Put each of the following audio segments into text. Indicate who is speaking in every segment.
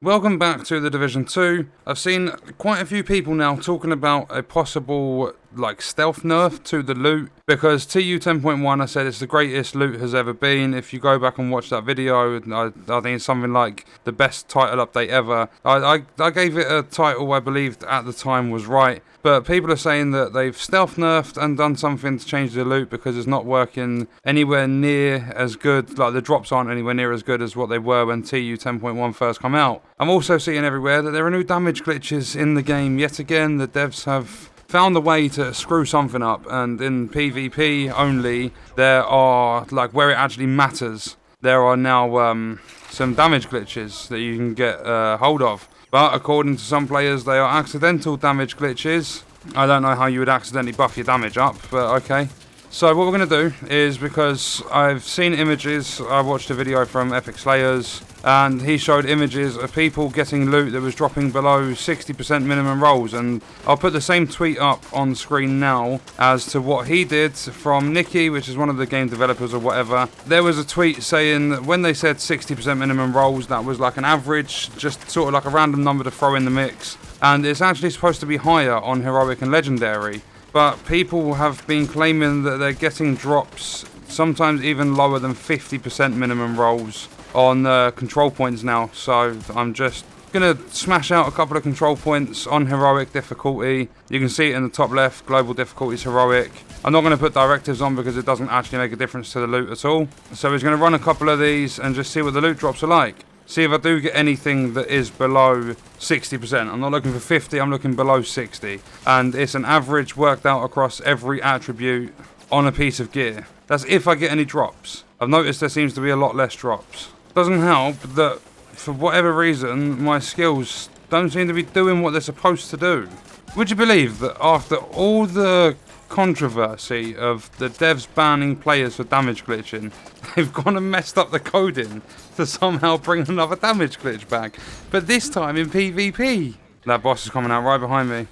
Speaker 1: Welcome back to The Division 2. I've seen quite a few people now talking about a possible, stealth nerf to the loot, because TU 10.1, I said it's the greatest loot has ever been. If you go back and watch that video, I think it's something like the best title update ever. I gave it a title I believed at the time was right, but people are saying that they've stealth nerfed and done something to change the loot because it's not working anywhere near as good, like the drops aren't anywhere near as good as what they were when TU 10.1 first come out. I'm also seeing everywhere that there are new damage glitches in the game. Yet again, the devs have found a way to screw something up, and in PvP only, there are, where it actually matters, there are now some damage glitches that you can get hold of. But according to some players, they are accidental damage glitches. I don't know how you would accidentally buff your damage up, but okay. So what we're going to do is, because I've seen images, I watched a video from Epic Slayers, and he showed images of people getting loot that was dropping below 60% minimum rolls, and I'll put the same tweet up on screen now as to what he did from Nikki, which is one of the game developers or whatever. There was a tweet saying that when they said 60% minimum rolls, that was like an average, just sort of like a random number to throw in the mix, and it's actually supposed to be higher on Heroic and Legendary. But people have been claiming that they're getting drops, sometimes even lower than 50% minimum rolls on control points now. So I'm just going to smash out a couple of control points on Heroic difficulty. You can see it in the top left, global difficulty is Heroic. I'm not going to put directives on because it doesn't actually make a difference to the loot at all. So we're going to run a couple of these and just see what the loot drops are like. See if I do get anything that is below 60%. I'm not looking for 50, I'm looking below 60. And it's an average worked out across every attribute on a piece of gear. That's if I get any drops. I've noticed there seems to be a lot less drops. Doesn't help that, for whatever reason, my skills don't seem to be doing what they're supposed to do. Would you believe that after all the controversy of the devs banning players for damage glitching, they've gone and messed up the coding to somehow bring another damage glitch back, but this time in PvP. That boss is coming out right behind me.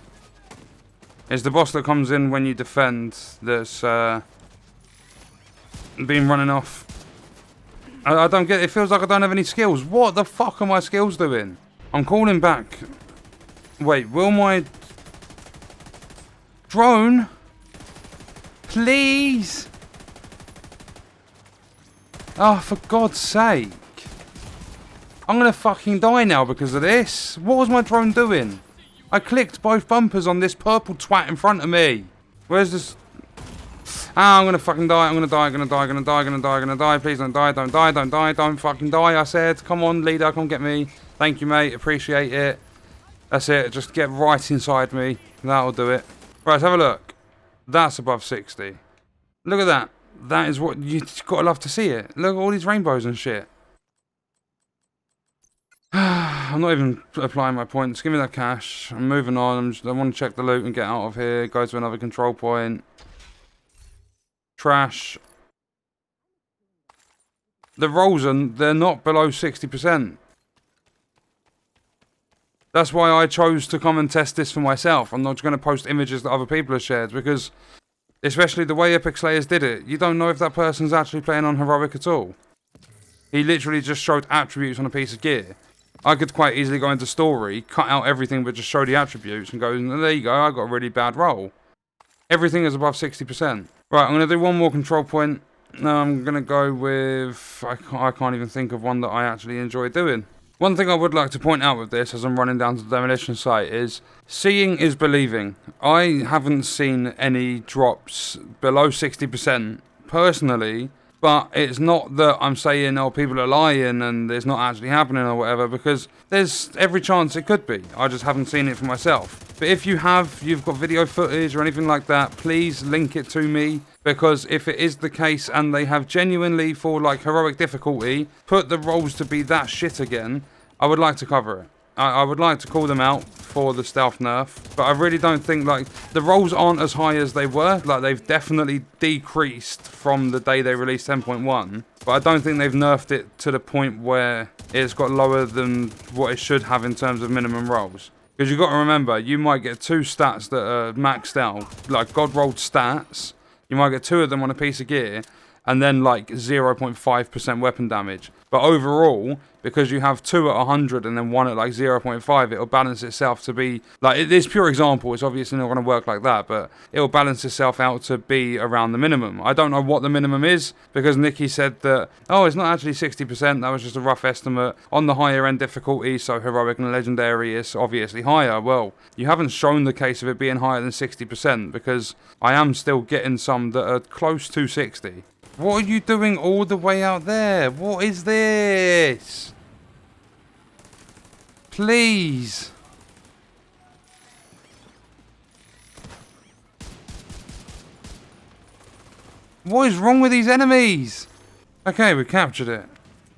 Speaker 1: It's the boss that comes in when you defend that's been running off. I don't get it. It feels like I don't have any skills. What the fuck are my skills doing? I'm calling back. Wait, will my drone please? Oh, for God's sake. I'm gonna fucking die now because of this. What was my drone doing? I clicked both bumpers on this purple twat in front of me. Where's this? Ah, I'm gonna fucking die. I'm gonna die. I'm gonna die. I'm gonna die. I'm gonna die. I'm gonna die. Please don't die. Don't die. Don't die. Don't fucking die. I said, come on, leader, come get me. Thank you, mate. Appreciate it. That's it. Just get right inside me. That'll do it. Right, let's have a look. That's above 60. Look at that. That is what you gotta love to see it. Look at all these rainbows and shit. I'm not even applying my points. Give me that cash. I'm moving on. I want to check the loot and get out of here. Go to another control point. Trash. The rolls they're not below 60%. That's why I chose to come and test this for myself. I'm not going to post images that other people have shared, because, especially the way Epic Slayers did it, you don't know if that person's actually playing on Heroic at all. He literally just showed attributes on a piece of gear. I could quite easily go into story, cut out everything but just show the attributes and go, there you go, I got a really bad roll. Everything is above 60%. Right, I'm going to do one more control point. No, I'm going to go with, I can't even think of one that I actually enjoy doing. One thing I would like to point out with this, as I'm running down to the demolition site, is seeing is believing. I haven't seen any drops below 60% personally, but it's not that I'm saying, oh, people are lying and it's not actually happening or whatever, because there's every chance it could be. I just haven't seen it for myself. But if you have, you've got video footage or anything like that, please link it to me, because if it is the case and they have genuinely, for Heroic difficulty, put the rolls to be that shit again, I would like to cover it. I would like to call them out for the stealth nerf, but I really don't think, the rolls aren't as high as they were. They've definitely decreased from the day they released 10.1, but I don't think they've nerfed it to the point where it's got lower than what it should have in terms of minimum rolls. Because you've got to remember, you might get two stats that are maxed out, God rolled stats. You might get two of them on a piece of gear, and then like 0.5% weapon damage. But overall, because you have 2 at 100 and then 1 at like 0.5, it'll balance itself to be, like, it is pure example, it's obviously not going to work like that, but it'll balance itself out to be around the minimum. I don't know what the minimum is, because Nikki said that, oh, it's not actually 60%, that was just a rough estimate. On the higher end difficulty, so heroic and legendary is obviously higher. Well, you haven't shown the case of it being higher than 60%, because I am still getting some that are close to 60. What are you doing all the way out there? What is this? Please. What is wrong with these enemies? Okay, we captured it.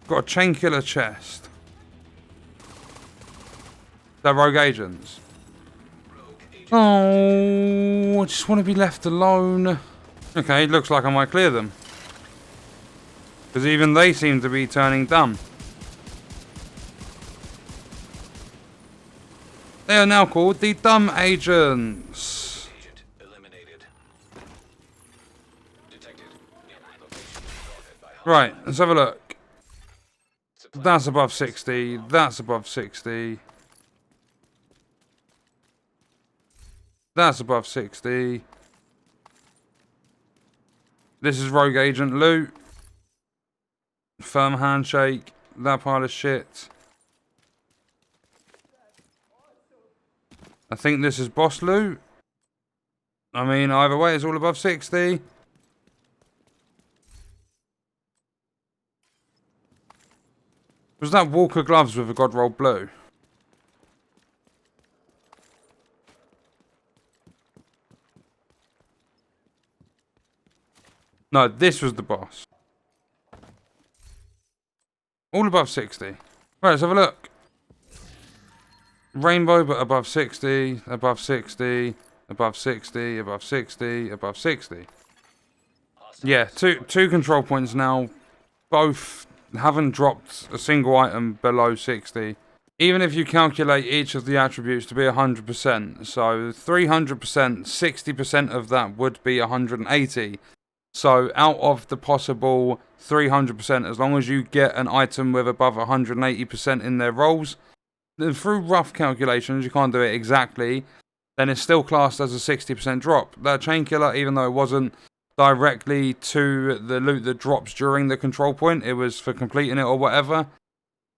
Speaker 1: Got a chain killer chest. They're rogue agents. Oh, I just want to be left alone. Okay, looks like I might clear them. Because even they seem to be turning dumb. They are now called the Dumb Agents.
Speaker 2: Agent eliminated. Detected.
Speaker 1: Right, let's have a look. That's above 60. That's above 60. That's above 60. This is rogue agent loot. Firm handshake. That pile of shit. I think this is boss loot. I mean, either way, it's all above 60. Was that Walker gloves with a God roll blue? No, this was the boss. All above 60. Right, let's have a look. Rainbow, but above 60, above 60, above 60, above 60, above 60. Yeah, two control points now. Both haven't dropped a single item below 60. Even if you calculate each of the attributes to be 100%, so 300%, 60% of that would be 180. So out of the possible 300%, as long as you get an item with above 180% in their rolls, through rough calculations, you can't do it exactly, then it's still classed as a 60% drop. That chain killer, even though it wasn't directly to the loot that drops during the control point, it was for completing it or whatever,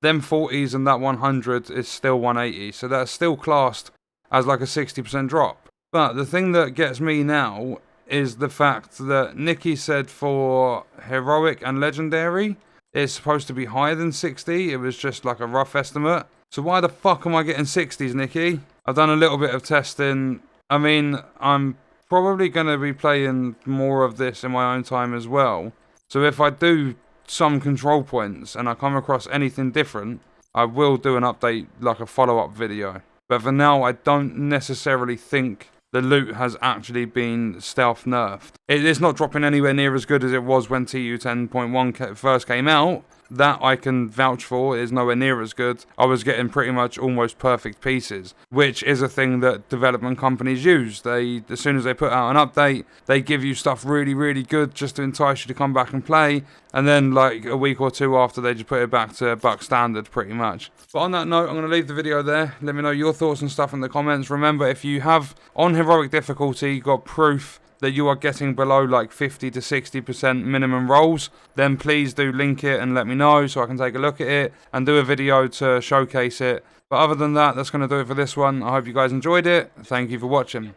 Speaker 1: them 40s and that 100 is still 180. So that's still classed as like a 60% drop. But the thing that gets me now is the fact that Nikki said for heroic and legendary, it's supposed to be higher than 60. It was just like a rough estimate. So why the fuck am I getting 60s, Nikki? I've done a little bit of testing. I mean, I'm probably going to be playing more of this in my own time as well. So if I do some control points and I come across anything different, I will do an update, like a follow-up video. But for now, I don't necessarily think the loot has actually been stealth nerfed. It's not dropping anywhere near as good as it was when TU 10.1 first came out. That I can vouch for is nowhere near as good. I was getting pretty much almost perfect pieces, which is a thing that development companies use. As soon as they put out an update, they give you stuff really, really good just to entice you to come back and play. And then like a week or two after, they just put it back to buck standard pretty much. But on that note, I'm going to leave the video there. Let me know your thoughts and stuff in the comments. Remember, if you have on heroic difficulty got proof that you are getting below like 50 to 60% minimum rolls, then please do link it and let me know so I can take a look at it and do a video to showcase it. But other than that, that's going to do it for this one. I hope you guys enjoyed it. Thank you for watching.